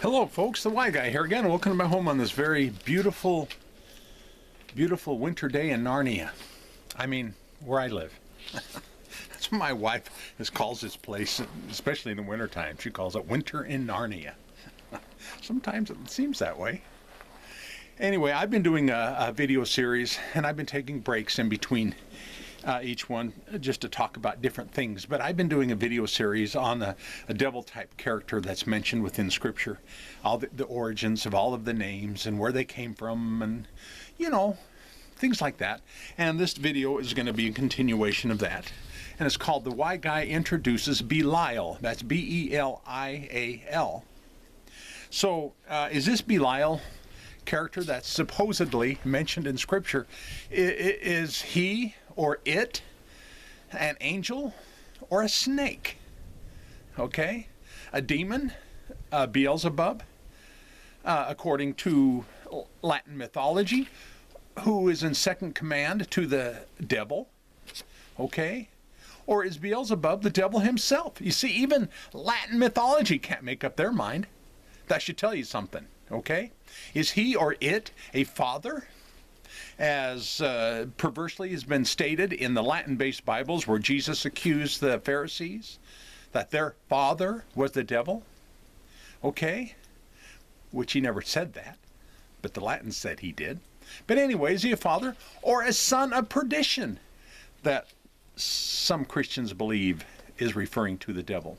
Hello folks, the Y Guy here again. Welcome to my home on this very beautiful winter day in Narnia. I mean, where I live. That's what my wife calls this place, especially in the wintertime. She calls it Winter in Narnia. Sometimes it seems that way. Anyway, I've been doing a video series, and I've been taking breaks in between each one just to talk about different things. But I've been doing a video series on a devil-type character that's mentioned within Scripture. All the origins of all of the names and where they came from and, things like that. And this video is going to be a continuation of that. And it's called The Y Guy Introduces Belial. That's B-E-L-I-A-L. So, is this Belial character that's supposedly mentioned in Scripture, is he or it an angel or a snake? Okay? A demon? Beelzebub? According to Latin mythology, who is in second command to the devil? Okay? Or is Beelzebub the devil himself? You see, even Latin mythology can't make up their mind. That should tell you something, okay? Is he or it a father, as perversely has been stated in the Latin-based Bibles where Jesus accused the Pharisees that their father was the devil? Okay? Which he never said that, but the Latins said he did. But anyway, is he a father or a son of perdition that some Christians believe is referring to the devil?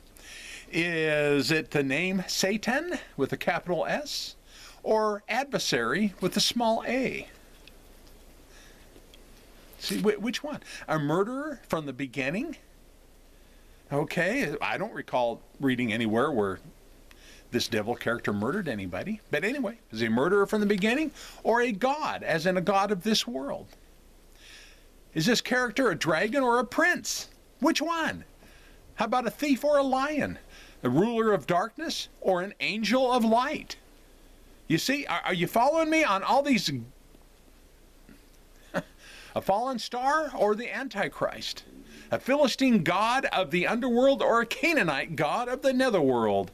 Is it the name Satan with a capital S or adversary with a small a? See, which one? A murderer from the beginning? Okay, I don't recall reading anywhere where this devil character murdered anybody. But anyway, is he a murderer from the beginning or a god, as in a god of this world? Is this character a dragon or a prince? Which one? How about a thief or a lion? A ruler of darkness or an angel of light? You see, are you following me on all these? A fallen star or the Antichrist? A Philistine god of the underworld or a Canaanite god of the netherworld?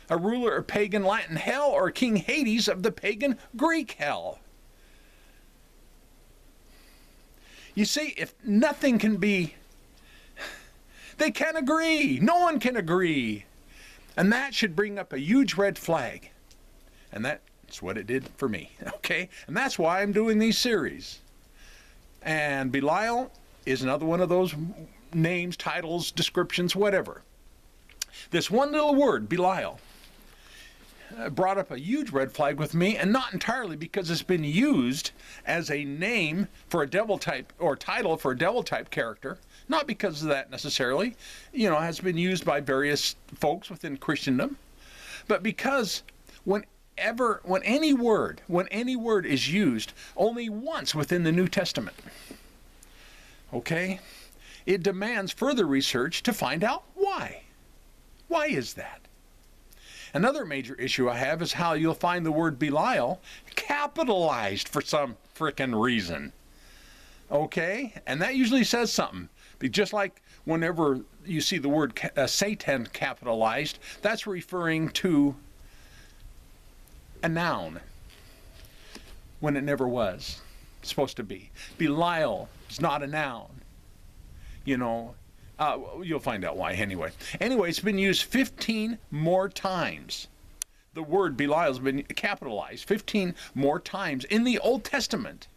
A ruler of pagan Latin hell or King Hades of the pagan Greek hell? You see, if nothing can be, they can't agree. No one can agree. And that should bring up a huge red flag. And that's what it did for me, okay? And that's why I'm doing these series. And Belial is another one of those names, titles, descriptions, whatever. This one little word, Belial, brought up a huge red flag with me, and not entirely because it's been used as a name for a devil type or title for a devil type character, not because of that necessarily, has been used by various folks within Christendom, but because when any word is used only once within the New Testament, okay, it demands further research to find out why. Why is that? Another major issue I have is how you'll find the word Belial capitalized for some frickin' reason. Okay? And that usually says something. Just like whenever you see the word Satan capitalized, that's referring to a noun when it never was supposed to be. Belial is not a noun. You'll find out why anyway. Anyway, it's been used 15 more times. The word Belial has been capitalized 15 more times in the Old Testament.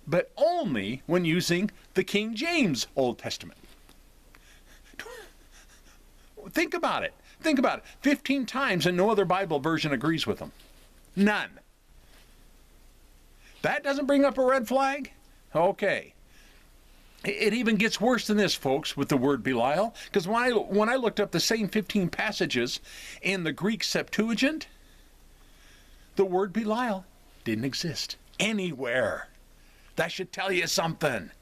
But only when using the King James Old Testament. Think about it. 15 times and no other Bible version agrees with them. None. That doesn't bring up a red flag? Okay. It even gets worse than this, folks, with the word Belial, because when I looked up the same 15 passages in the Greek Septuagint, the word Belial didn't exist anywhere. That should tell you something.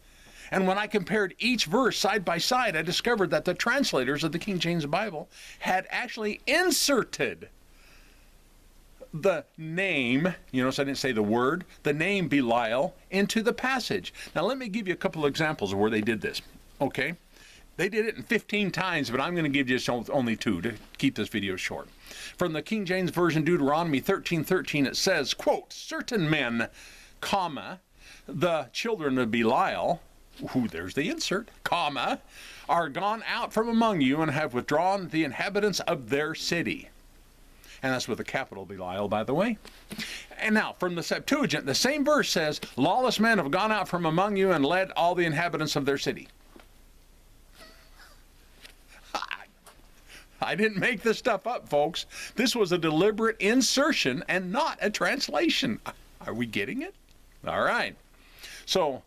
And when I compared each verse side by side, I discovered that the translators of the King James Bible had actually inserted the name, so I didn't say the word, the name Belial into the passage. Now let me give you a couple of examples of where they did this, okay? They did it in 15 times, but I'm going to give you only 2 to keep this video short. From the King James Version, Deuteronomy 13:13, it says, quote, certain men, comma, the children of Belial, there's the insert, comma, are gone out from among you and have withdrawn the inhabitants of their city. And that's with a capital Belial, by the way. And now, from the Septuagint, the same verse says, lawless men have gone out from among you and led all the inhabitants of their city. I didn't make this stuff up, folks. This was a deliberate insertion and not a translation. Are we getting it? All right. So,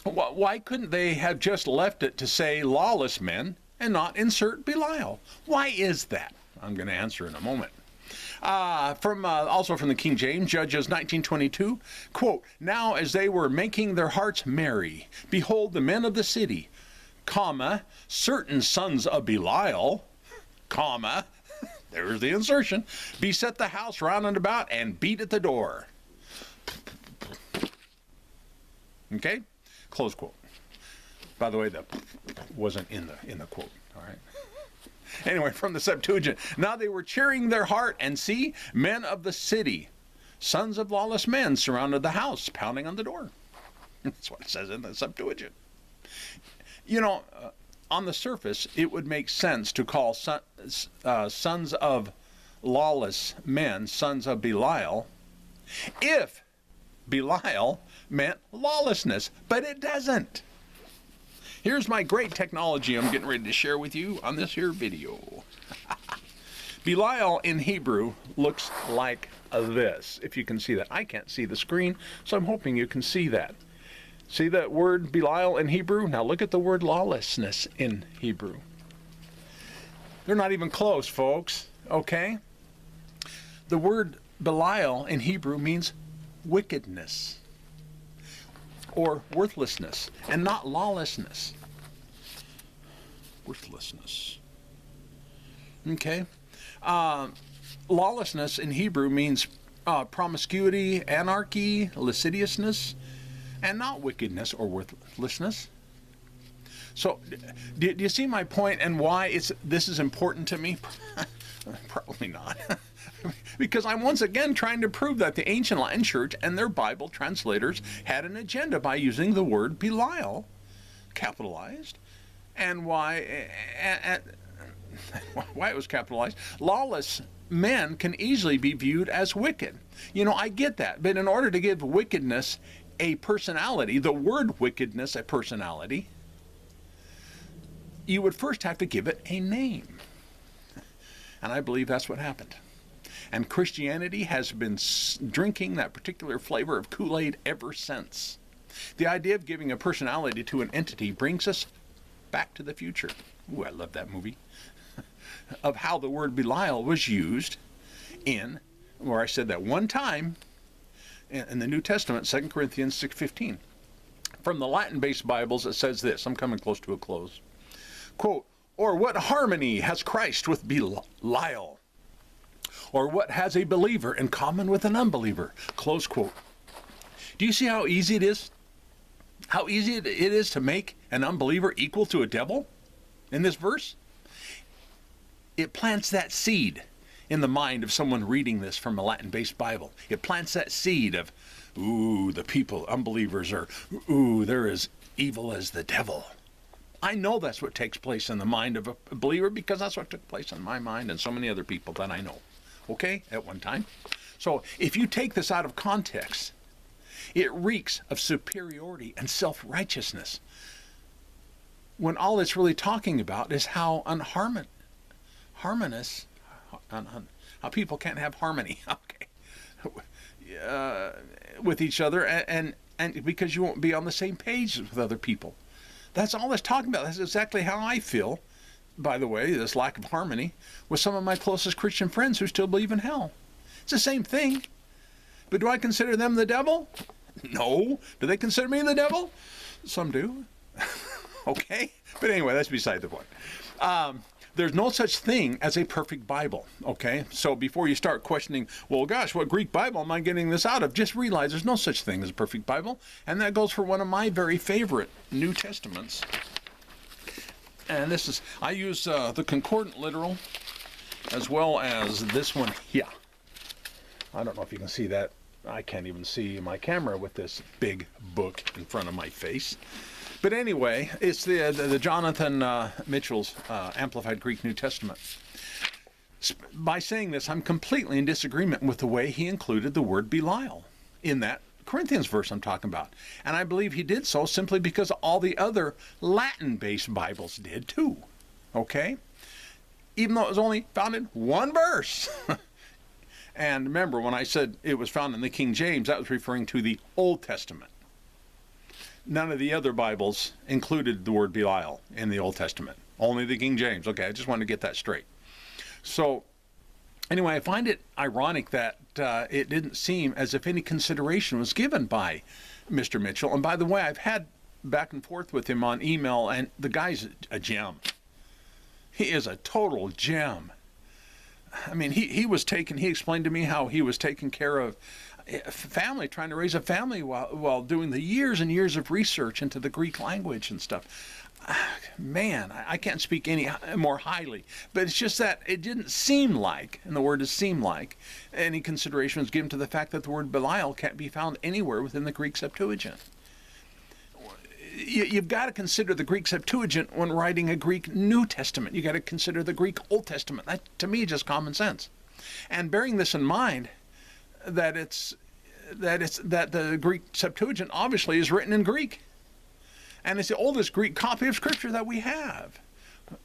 why couldn't they have just left it to say lawless men and not insert Belial? Why is that? I'm going to answer in a moment. Also from the King James, Judges 19:22, quote, now as they were making their hearts merry, behold, the men of the city, comma, certain sons of Belial, comma, there's the insertion, beset the house round and about and beat at the door. Okay? Close quote. By the way, that wasn't in the quote. All right. Anyway, from the Septuagint, now they were cheering their heart, and see, men of the city, sons of lawless men, surrounded the house, pounding on the door. That's what it says in the Septuagint. You know, on the surface, it would make sense to call sons of lawless men sons of Belial if Belial meant lawlessness, but it doesn't. Here's my great technology I'm getting ready to share with you on this here video. Belial in Hebrew looks like this, if you can see that. I can't see the screen, so I'm hoping you can see that. See that word Belial in Hebrew? Now look at the word lawlessness in Hebrew. They're not even close, folks, okay? The word Belial in Hebrew means wickedness or worthlessness, and not lawlessness. Worthlessness. Okay? Lawlessness in Hebrew means promiscuity, anarchy, lasciviousness, and not wickedness or worthlessness. So, do you see my point and why this is important to me? Probably not. Because I'm once again trying to prove that the ancient Latin Church and their Bible translators had an agenda by using the word Belial, capitalized, and why it was capitalized. Lawless men can easily be viewed as wicked. You know, I get that, but in order to give wickedness a personality, the word wickedness a personality, you would first have to give it a name. And I believe that's what happened. And Christianity has been drinking that particular flavor of Kool-Aid ever since. The idea of giving a personality to an entity brings us back to the future. Ooh, I love that movie. Of how the word Belial was used where I said that one time, in the New Testament, 2 Corinthians 6:15. From the Latin-based Bibles, it says this. I'm coming close to a close. Quote, or what harmony has Christ with Belial? Or what has a believer in common with an unbeliever? Close quote. Do you see how easy it is? How easy it is to make an unbeliever equal to a devil in this verse? It plants that seed in the mind of someone reading this from a Latin-based Bible. It plants that seed of, ooh, the people, unbelievers are, ooh, they're as evil as the devil. I know that's what takes place in the mind of a believer because that's what took place in my mind and so many other people that I know. Okay, at one time. So if you take this out of context, it reeks of superiority and self-righteousness, when all it's really talking about is how harmonious, how people can't have harmony, okay, with each other, and because you won't be on the same page with other people. That's all it's talking about. That's exactly how I feel, by the way, this lack of harmony with some of my closest Christian friends who still believe in hell. It's the same thing. But do I consider them the devil? No. Do they consider me the devil? Some do. Okay? But anyway, that's beside the point. There's no such thing as a perfect Bible, okay? So before you start questioning, well, gosh, what Greek Bible am I getting this out of? Just realize there's no such thing as a perfect Bible. And that goes for one of my very favorite New Testaments. And this is, I use the concordant literal as well as this one here. I don't know if you can see that. I can't even see my camera with this big book in front of my face. But anyway, it's the Jonathan Mitchell's Amplified Greek New Testament. By saying this, I'm completely in disagreement with the way he included the word Belial in that Corinthians verse I'm talking about. And I believe he did so simply because all the other Latin-based Bibles did too. Okay? Even though it was only found in one verse. And remember, when I said it was found in the King James, that was referring to the Old Testament. None of the other Bibles included the word Belial in the Old Testament. Only the King James. Okay, I just wanted to get that straight. So, anyway, I find it ironic that it didn't seem as if any consideration was given by Mr. Mitchell. And by the way, I've had back and forth with him on email, and the guy's a gem. He is a total gem. I mean, he explained to me how he was taking care of family, trying to raise a family while doing the years and years of research into the Greek language and stuff. Man, I can't speak any more highly, but it's just that it didn't seem like, and the word is seem like, any consideration was given to the fact that the word Belial can't be found anywhere within the Greek Septuagint. You've got to consider the Greek Septuagint when writing a Greek New Testament. You've got to consider the Greek Old Testament. That, to me, is just common sense. And bearing this in mind, that the Greek Septuagint obviously is written in Greek. And it's the oldest Greek copy of Scripture that we have.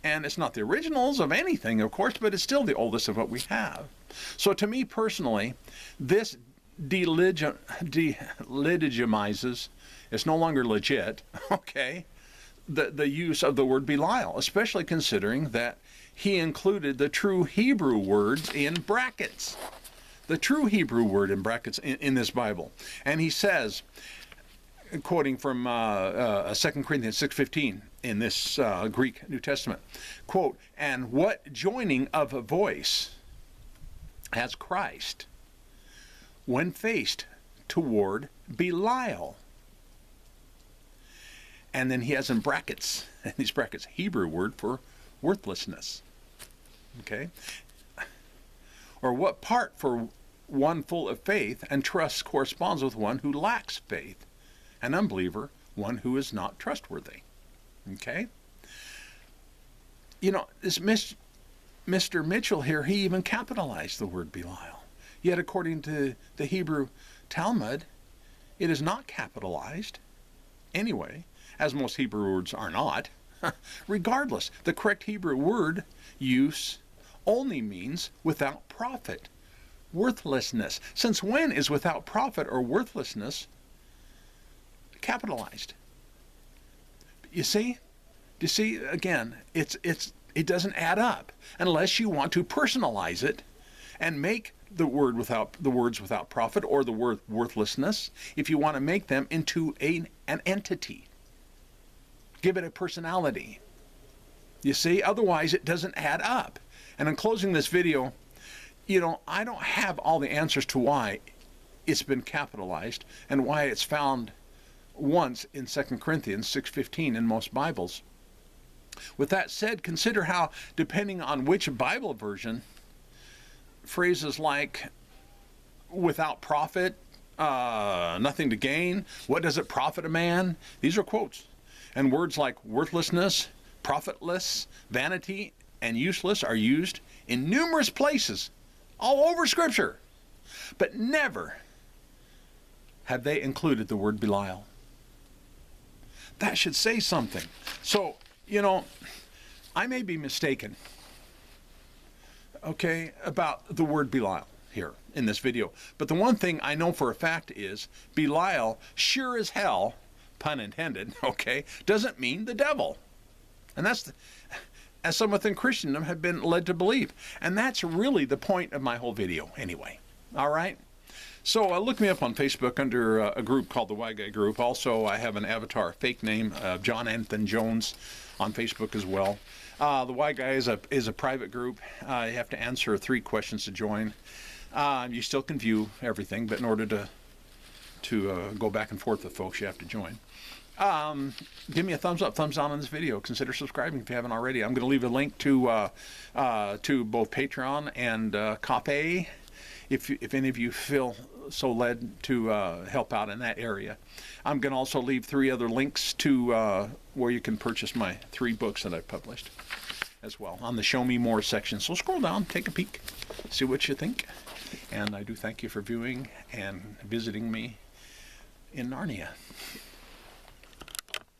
And it's not the originals of anything, of course, but it's still the oldest of what we have. So to me personally, this delegitimizes, it's no longer legit, okay, the use of the word Belial, especially considering that he included the true Hebrew words in brackets. The true Hebrew word in brackets in this Bible. And he says, quoting from 2 Corinthians 6:15 in this Greek New Testament, quote, "And what joining of a voice has Christ when faced toward Belial?" And then he has in brackets, these brackets, Hebrew word for worthlessness. Okay? Or what part for one full of faith and trust corresponds with one who lacks faith? An unbeliever, one who is not trustworthy. Okay? You know, this Mr. Mitchell here, he even capitalized the word Belial. Yet according to the Hebrew Talmud, it is not capitalized anyway, as most Hebrew words are not. Regardless, the correct Hebrew word use only means without profit, worthlessness. Since when is without profit or worthlessness capitalized? You see? You see, again, it doesn't add up unless you want to personalize it and make the words without profit or the word worthlessness, if you want to make them into an entity. Give it a personality. You see, otherwise it doesn't add up. And in closing this video, you know, I don't have all the answers to why it's been capitalized and why it's found once in 2 Corinthians 6:15 in most Bibles. With that said, consider how, depending on which Bible version, phrases like without profit, nothing to gain, what does it profit a man? These are quotes. And words like worthlessness, profitless, vanity, and useless are used in numerous places all over Scripture. But never have they included the word Belial. That should say something. So, you know, I may be mistaken, okay, about the word Belial here in this video. But the one thing I know for a fact is Belial, sure as hell, pun intended, okay, doesn't mean the devil. And that's, as some within Christendom have been led to believe. And that's really the point of my whole video anyway. All right? So look me up on Facebook under a group called the Y Guy Group. Also, I have an avatar, fake name, John Anthony Jones, on Facebook as well. The Y Guy is a private group. You have to answer 3 questions to join. You still can view everything, but in order to go back and forth with folks, you have to join. Give me a thumbs up, thumbs down on this video. Consider subscribing if you haven't already. I'm going to leave a link to both Patreon and Ko-fi if any of you feel so led to help out in that area. I'm going to also leave 3 other links to where you can purchase my 3 books that I've published as well on the Show Me More section. So scroll down, take a peek, see what you think. And I do thank you for viewing and visiting me in Narnia.